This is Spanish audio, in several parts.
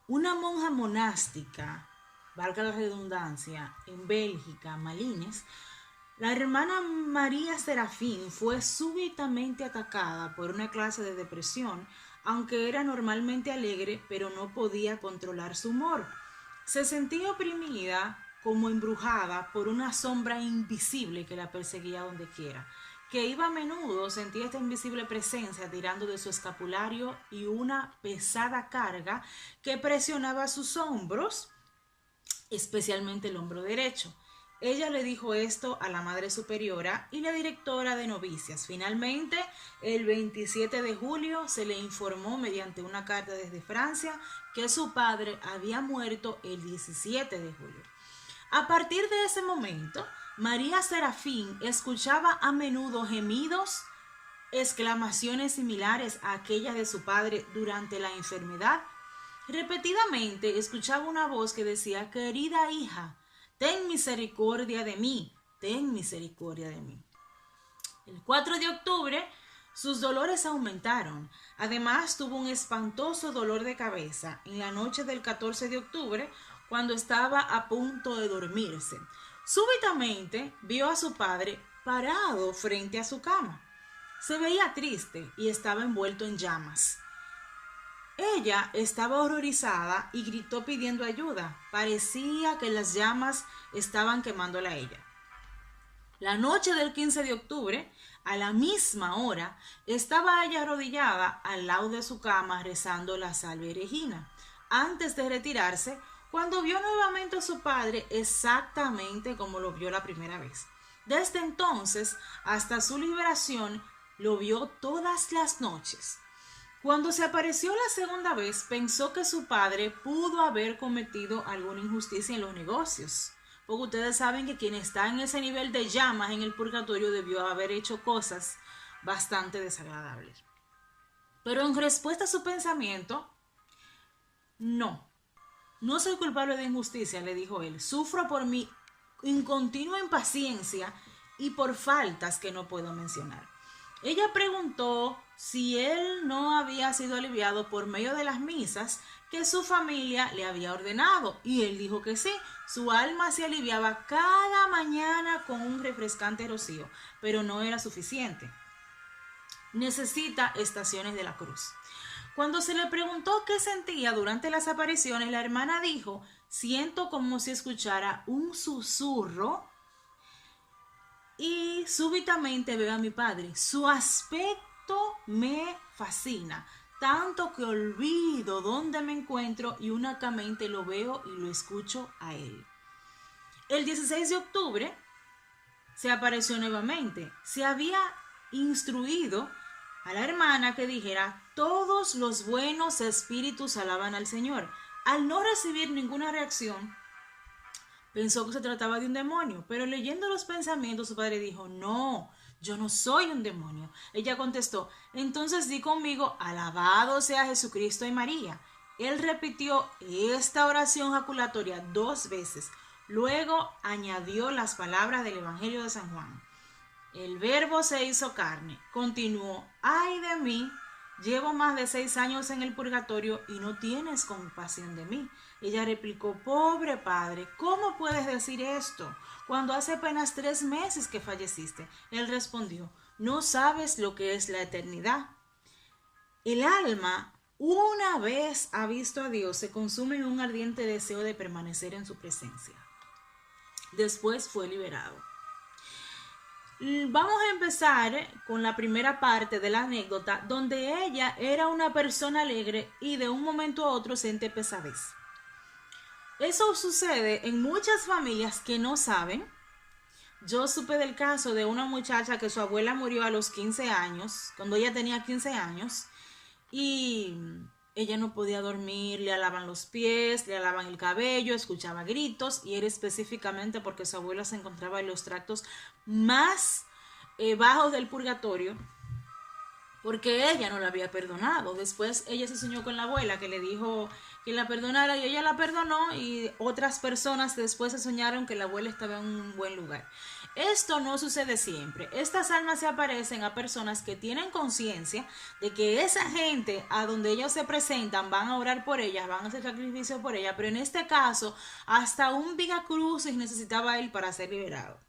Una monja monástica, valga la redundancia, en Bélgica, Malines, la hermana María Serafín fue súbitamente atacada por una clase de depresión, aunque era normalmente alegre, pero no podía controlar su humor. Se sentía oprimida, como embrujada por una sombra invisible que la perseguía donde quiera, que iba a menudo, sentía esta invisible presencia tirando de su escapulario y una pesada carga que presionaba sus hombros, especialmente el hombro derecho. Ella le dijo esto a la Madre Superiora y la directora de novicias. Finalmente, el 27 de julio se le informó mediante una carta desde Francia que su padre había muerto el 17 de julio. A partir de ese momento, María Serafín escuchaba a menudo gemidos, exclamaciones similares a aquellas de su padre durante la enfermedad. Repetidamente escuchaba una voz que decía: querida hija, ten misericordia de mí, ten misericordia de mí. El 4 de octubre sus dolores aumentaron. Además tuvo un espantoso dolor de cabeza en la noche del 14 de octubre cuando estaba a punto de dormirse. Súbitamente vio a su padre parado frente a su cama. Se veía triste y estaba envuelto en llamas. Ella estaba horrorizada y gritó pidiendo ayuda. Parecía que las llamas estaban quemándola a ella. La noche del 15 de octubre, a la misma hora, estaba ella arrodillada al lado de su cama rezando la Salve Regina, antes de retirarse, cuando vio nuevamente a su padre exactamente como lo vio la primera vez. Desde entonces hasta su liberación, lo vio todas las noches. Cuando se apareció la segunda vez, pensó que su padre pudo haber cometido alguna injusticia en los negocios. Porque ustedes saben que quien está en ese nivel de llamas en el purgatorio debió haber hecho cosas bastante desagradables. Pero en respuesta a su pensamiento, no, no soy culpable de injusticia, le dijo él. Sufro por mi incontinua impaciencia y por faltas que no puedo mencionar. Ella preguntó si él no había sido aliviado por medio de las misas que su familia le había ordenado, y él dijo que sí. Su alma se aliviaba cada mañana con un refrescante rocío, pero no era suficiente. Necesita estaciones de la cruz. Cuando se le preguntó qué sentía durante las apariciones, la hermana dijo: siento como si escuchara un susurro y súbitamente veo a mi padre. Su aspecto me fascina, tanto que olvido dónde me encuentro y únicamente lo veo y lo escucho a él. El 16 de octubre se apareció nuevamente. Se había instruido a la hermana que dijera: todos los buenos espíritus alaban al Señor. Al no recibir ninguna reacción, pensó que se trataba de un demonio, pero leyendo los pensamientos su padre dijo: no, yo no soy un demonio. Ella contestó: entonces di conmigo: alabado sea Jesucristo y María. Él repitió esta oración jaculatoria 2 veces. Luego añadió las palabras del Evangelio de San Juan: el verbo se hizo carne. Continuó: ay de mí, llevo más de 6 años en el purgatorio y no tienes compasión de mí. Ella replicó: pobre padre, ¿cómo puedes decir esto cuando hace apenas 3 meses que falleciste? Él respondió: no sabes lo que es la eternidad. El alma, una vez ha visto a Dios, se consume en un ardiente deseo de permanecer en su presencia. Después fue liberado. Vamos a empezar con la primera parte de la anécdota, donde ella era una persona alegre y de un momento a otro siente pesadez. Eso sucede en muchas familias que no saben. Yo supe del caso de una muchacha que su abuela murió a los 15 años, cuando ella tenía 15 años, y ella no podía dormir, le alaban los pies, le alaban el cabello, escuchaba gritos, y era específicamente porque su abuela se encontraba en los tractos más bajos del purgatorio, porque ella no la había perdonado. Después ella se soñó con la abuela que le dijo que la perdonara, y ella la perdonó, y otras personas después se soñaron que la abuela estaba en un buen lugar. Esto no sucede siempre. Estas almas se aparecen a personas que tienen conciencia de que esa gente a donde ellos se presentan van a orar por ellas, van a hacer sacrificio por ellas, pero en este caso hasta un Vía Crucis necesitaba él para ser liberado.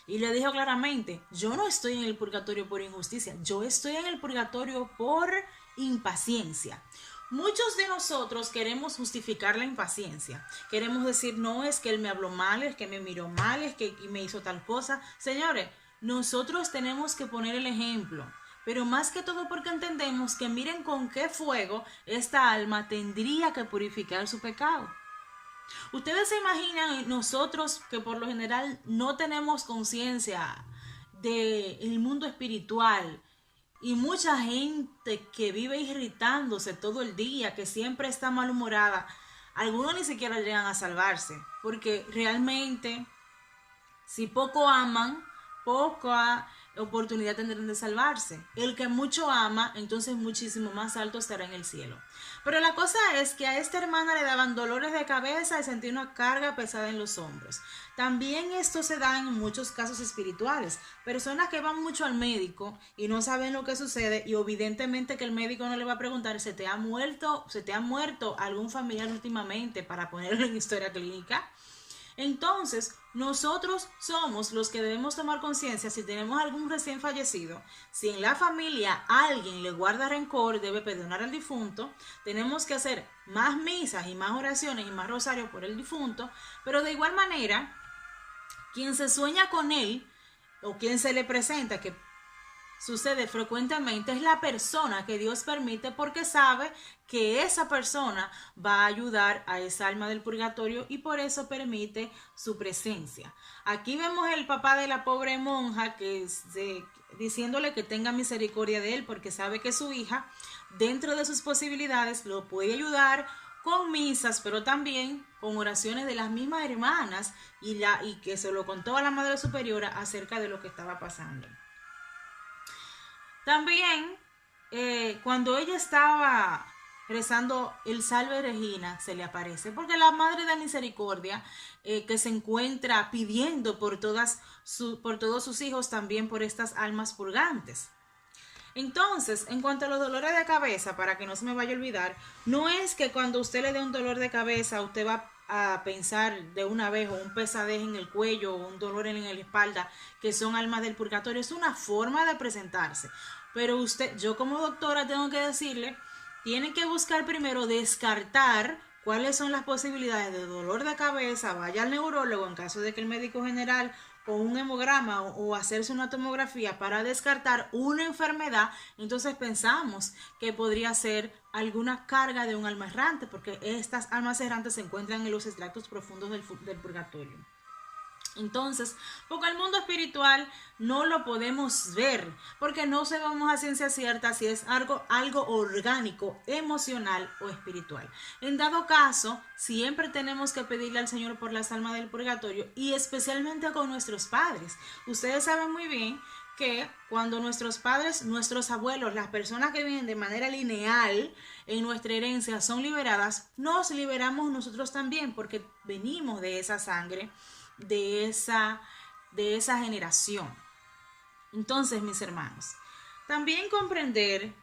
Y le dijo claramente, yo no estoy en el purgatorio por injusticia, yo estoy en el purgatorio por impaciencia. Muchos de nosotros queremos justificar la impaciencia. Queremos decir, no, es que él me habló mal, es que me miró mal, es que me hizo tal cosa. Señores, nosotros tenemos que poner el ejemplo. Pero más que todo porque entendemos que miren con qué fuego esta alma tendría que purificar su pecado. Ustedes se imaginan nosotros que por lo general no tenemos conciencia del mundo espiritual y mucha gente que vive irritándose todo el día, que siempre está malhumorada, algunos ni siquiera llegan a salvarse, porque realmente si poco aman, poca oportunidad tendrán de salvarse. El que mucho ama, entonces muchísimo más alto estará en el cielo. Pero la cosa es que a esta hermana le daban dolores de cabeza y sentía una carga pesada en los hombros. También esto se da en muchos casos espirituales. Personas que van mucho al médico y no saben lo que sucede y evidentemente que el médico no le va a preguntar, ¿se te ha muerto algún familiar últimamente para ponerlo en historia clínica? Entonces, nosotros somos los que debemos tomar conciencia si tenemos algún recién fallecido, si en la familia alguien le guarda rencor, debe perdonar al difunto, tenemos que hacer más misas y más oraciones y más rosarios por el difunto, pero de igual manera, quien se sueña con él o quien se le presenta, que sucede frecuentemente, es la persona que Dios permite porque sabe que esa persona va a ayudar a esa alma del purgatorio y por eso permite su presencia. Aquí vemos el papá de la pobre monja diciéndole que tenga misericordia de él porque sabe que su hija, dentro de sus posibilidades, lo puede ayudar con misas, pero también con oraciones de las mismas hermanas y que se lo contó a la Madre Superiora acerca de lo que estaba pasando. También, cuando ella estaba rezando el Salve Regina, se le aparece, porque la Madre de Misericordia, que se encuentra pidiendo por todos sus hijos, también por estas almas purgantes. Entonces, en cuanto a los dolores de cabeza, para que no se me vaya a olvidar, no es que cuando usted le dé un dolor de cabeza, usted va a pensar de una vez o un pesadez en el cuello o un dolor en la espalda, que son almas del purgatorio. Es una forma de presentarse. Pero yo como doctora tengo que decirle, tiene que buscar primero descartar cuáles son las posibilidades de dolor de cabeza, vaya al neurólogo en caso de que el médico general con un hemograma o hacerse una tomografía para descartar una enfermedad, entonces pensamos que podría ser alguna carga de un alma errante, porque estas almas errantes se encuentran en los estratos profundos del purgatorio. Entonces, porque el mundo espiritual no lo podemos ver, porque no sabemos a ciencia cierta si es algo orgánico, emocional o espiritual. En dado caso, siempre tenemos que pedirle al Señor por las almas del purgatorio y especialmente con nuestros padres. Ustedes saben muy bien que cuando nuestros padres, nuestros abuelos, las personas que vienen de manera lineal en nuestra herencia son liberadas, nos liberamos nosotros también porque venimos de esa sangre, de esa generación. Entonces, mis hermanos, también comprender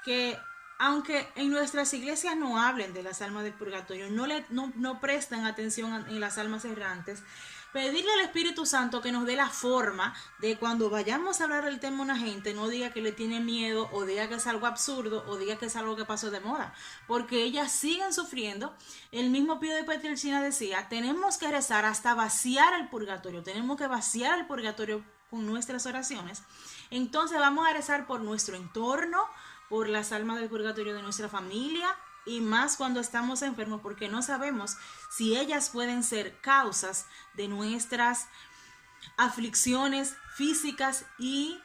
que aunque en nuestras iglesias no hablen de las almas del purgatorio, no prestan atención en las almas errantes, pedirle al Espíritu Santo que nos dé la forma de cuando vayamos a hablar del tema a una gente, no diga que le tiene miedo o diga que es algo absurdo o diga que es algo que pasó de moda, porque ellas siguen sufriendo. El mismo Pío de Pietrelcina decía, tenemos que rezar hasta vaciar el purgatorio, tenemos que vaciar el purgatorio con nuestras oraciones. Entonces vamos a rezar por nuestro entorno, por las almas del purgatorio de nuestra familia, y más cuando estamos enfermos, porque no sabemos si ellas pueden ser causas de nuestras aflicciones físicas y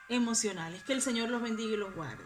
emocionales. Que el Señor los bendiga y los guarde.